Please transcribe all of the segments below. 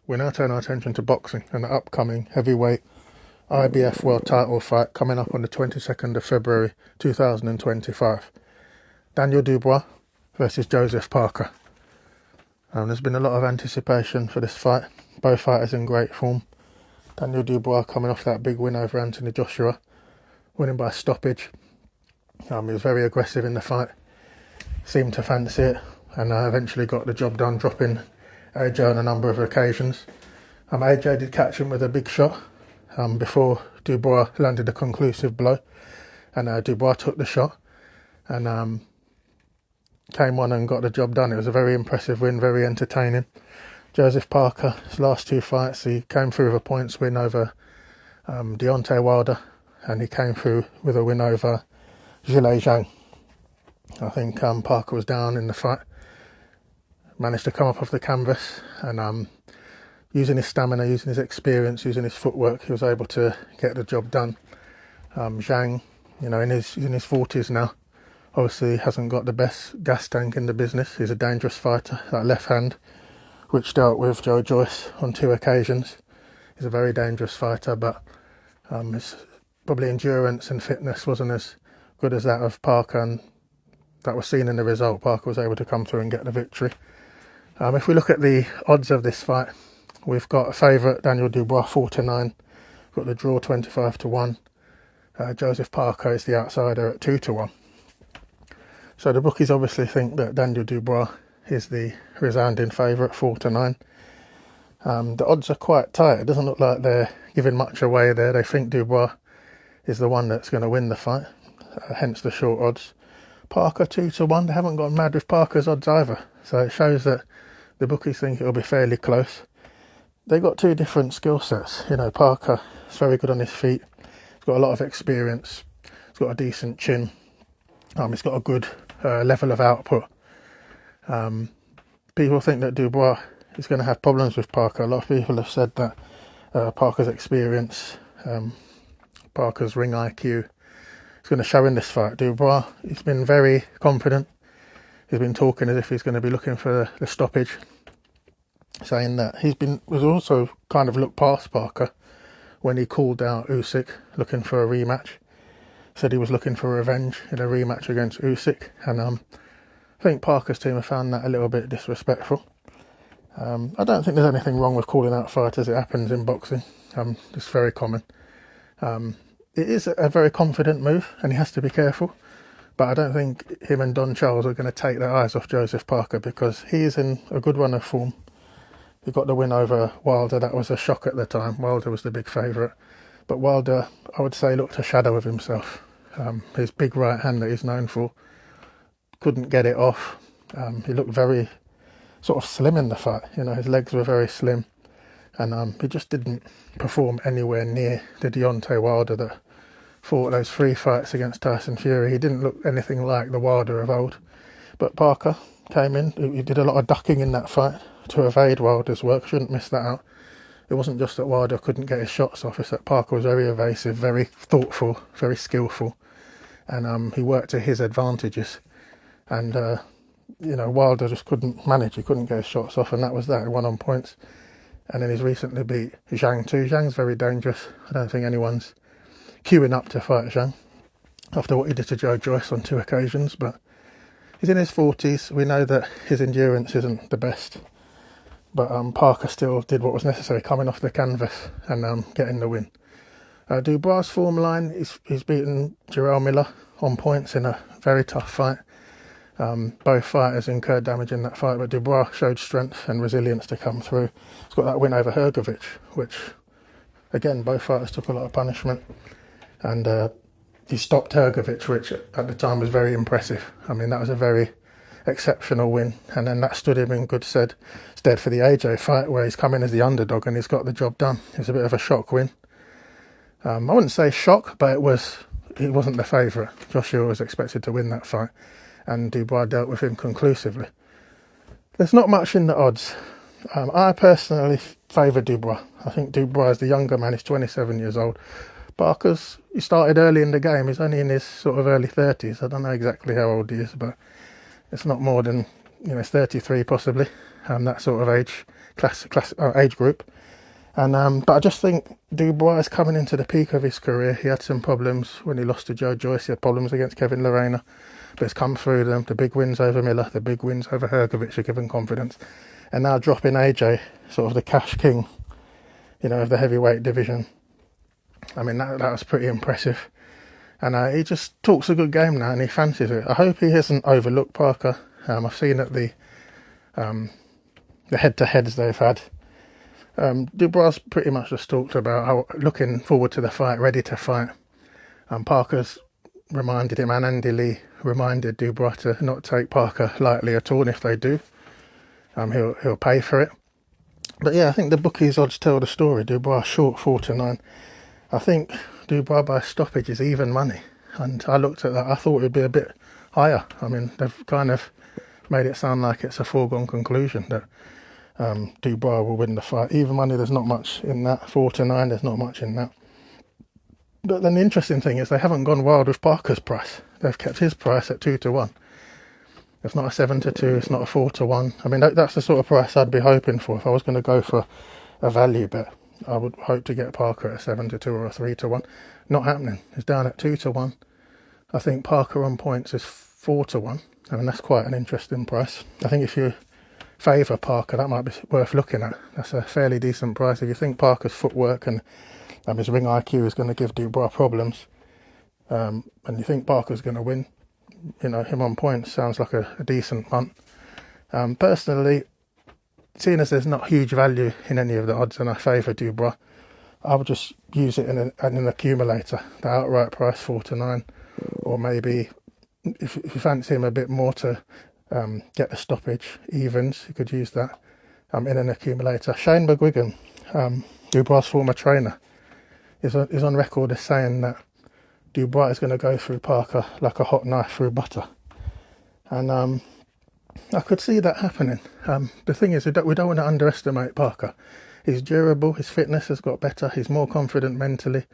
we now turn our attention to boxing and the upcoming heavyweight IBF world title fight coming up on the 22nd of February 2025. Daniel Dubois versus Joseph Parker. There's been a lot of anticipation for this fight. Both fighters in great form. Daniel Dubois coming off that big win over Anthony Joshua, winning by stoppage. He was very aggressive in the fight, seemed to fancy it, and eventually got the job done, dropping AJ on a number of occasions. AJ did catch him with a big shot before Dubois landed a conclusive blow, and Dubois took the shot and came on and got the job done. It was a very impressive win, very entertaining. Joseph Parker, his last two fights, he came through with a points win over Deontay Wilder, and he came through with a win over Zhilei Zhang. I think Parker was down in the fight, managed to come up off the canvas, and using his stamina, using his experience, using his footwork, he was able to get the job done. Zhang, in his 40s now, obviously hasn't got the best gas tank in the business. He's a dangerous fighter. That left hand, which dealt with Joe Joyce on 2 occasions, he's a very dangerous fighter, but his probably endurance and fitness wasn't as good as that of Parker, and that was seen in the result. Parker was able to come through and get the victory. If we look at the odds of this fight, we've got a favourite, Daniel Dubois, 4-9. We've got the draw, 25-1. Joseph Parker is the outsider at 2-1. So the bookies obviously think that Daniel Dubois is the resounding favourite, 4-9. The odds are quite tight. It doesn't look like they're giving much away there. They think Dubois is the one that's going to win the fight, hence the short odds. Parker 2-1. They haven't gone mad with Parker's odds either, so it shows that the bookies think it'll be fairly close. They've got 2 different skill sets. Parker is very good on his feet. He's got a lot of experience. He's got a decent chin. He's got a good level of output. People think that Dubois is going to have problems with Parker. A lot of people have said that Parker's experience, Parker's ring IQ is going to show in this fight. Dubois, he's been very confident. He's been talking as if he's going to be looking for the stoppage, saying that was also kind of looked past Parker when he called out Usyk looking for a rematch. Said he was looking for revenge in a rematch against Usyk, and I think Parker's team have found that a little bit disrespectful. I don't think there's anything wrong with calling out fighters. It happens in boxing. It's very common. It is a very confident move, and he has to be careful. But I don't think him and Don Charles are going to take their eyes off Joseph Parker, because he is in a good run of form. He got the win over Wilder. That was a shock at the time. Wilder was the big favourite. But Wilder, I would say, looked a shadow of himself. His big right hand that he's known for, couldn't get it off. He looked very sort of slim in the fight. His legs were very slim. And he just didn't perform anywhere near the Deontay Wilder that fought those 3 fights against Tyson Fury. He didn't look anything like the Wilder of old. But Parker came in. He did a lot of ducking in that fight to evade Wilder's work. Shouldn't miss that out. It wasn't just that Wilder couldn't get his shots off, it's that Parker was very evasive, very thoughtful, very skillful, and he worked to his advantages. And Wilder just couldn't manage. He couldn't get his shots off, and that was that. He won on points. And then he's recently beat Zhang too. Zhang's very dangerous. I don't think anyone's queuing up to fight Zhang after what he did to Joe Joyce on 2 occasions. But he's in his 40s. We know that his endurance isn't the best. But Parker still did what was necessary, coming off the canvas and getting the win. Dubois' form line, he's beaten Jarrell Miller on points in a very tough fight. Both fighters incurred damage in that fight, but Dubois showed strength and resilience to come through. He's got that win over Hrgovic, which, again, both fighters took a lot of punishment. And he stopped Hrgovic, which at the time was very impressive. That was a very exceptional win, and then that stood him in good stead for the AJ fight, where he's come in as the underdog and he's got the job done. It was a bit of a shock win. I wouldn't say shock, but he wasn't the favourite. Joshua was expected to win that fight, and Dubois dealt with him conclusively. There's not much in the odds. I personally favour Dubois. I think Dubois is the younger man. He's 27 years old. He started early in the game. He's only in his sort of early 30s. I don't know exactly how old he is, but it's not more than, 33 possibly, that sort of age age group. And but I just think Dubois is coming into the peak of his career. He had some problems when he lost to Joe Joyce. He had problems against Kevin Lerena, but he's come through them. The big wins over Miller, the big wins over Hergovic are given confidence. And now dropping AJ, sort of the cash king, of the heavyweight division. I mean, that was pretty impressive. And he just talks a good game now, and he fancies it. I hope he hasn't overlooked Parker. I've seen at the head-to-heads they've had. Dubois pretty much just talked about how looking forward to the fight, ready to fight. Parker's reminded him, and Andy Lee reminded Dubois to not take Parker lightly at all, and if they do, he'll pay for it. But yeah, I think the bookies' odds tell the story. Dubois short 4-9. I think Dubois by stoppage is even money, and I looked at that. I thought it would be a bit higher. I mean, they've kind of made it sound like it's a foregone conclusion that Dubois will win the fight. Even money, there's not much in that. 4-9, there's not much in that. But then the interesting thing is they haven't gone wild with Parker's price. They've kept his price at 2-1. It's not a 7-2, it's not a 4-1. I mean, that's the sort of price I'd be hoping for. If I was going to go for a value bet, I would hope to get Parker at a 7-2 or a 3-1. Not happening. It's down at 2-1. I think Parker on points is 4-1. I mean, that's quite an interesting price. I think if you favour Parker, that might be worth looking at. That's a fairly decent price. If you think Parker's footwork and his ring IQ is going to give Dubois problems, and you think Parker's going to win, him on points sounds like a decent punt. Personally, seeing as there's not huge value in any of the odds and I favour Dubois, I would just use it in an accumulator. The outright price 4-9, or maybe if you fancy him a bit more to get the stoppage evens, you could use that in an accumulator. Shane McGuigan, Dubois' former trainer, is on record as saying that Dubois is going to go through Parker like a hot knife through butter. And I could see that happening. The thing is, we don't want to underestimate Parker. He's durable, his fitness has got better, he's more confident mentally.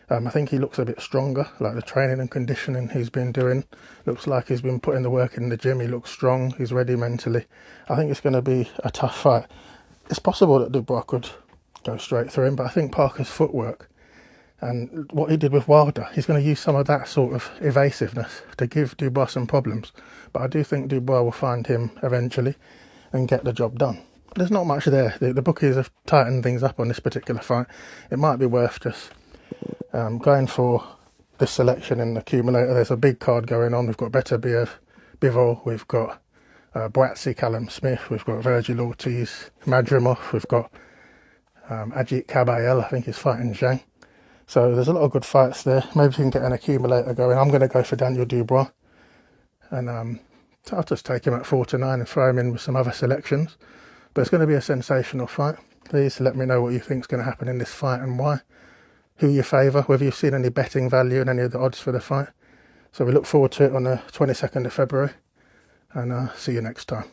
I think he looks a bit stronger, like the training and conditioning he's been doing. Looks like he's been putting the work in the gym, he looks strong, he's ready mentally. I think it's going to be a tough fight. It's possible that Dubois could go straight through him, but I think Parker's footwork and what he did with Wilder, he's going to use some of that sort of evasiveness to give Dubois some problems. But I do think Dubois will find him eventually and get the job done. There's not much there. The bookies have tightened things up on this particular fight. It might be worth just going for this selection in the accumulator. There's a big card going on. We've got Beterbiev, Bivol, we've got Boatsy, Callum Smith, we've got Virgil Ortiz, Madrimov, we've got Ajit Kabayel, I think he's fighting Zhang. So there's a lot of good fights there. Maybe we can get an accumulator going. I'm going to go for Daniel Dubois. And I'll just take him at 4-9 and throw him in with some other selections. But it's going to be a sensational fight. Please let me know what you think is going to happen in this fight and why. Who you favour, whether you've seen any betting value in any of the odds for the fight. So we look forward to it on the 22nd of February. And see you next time.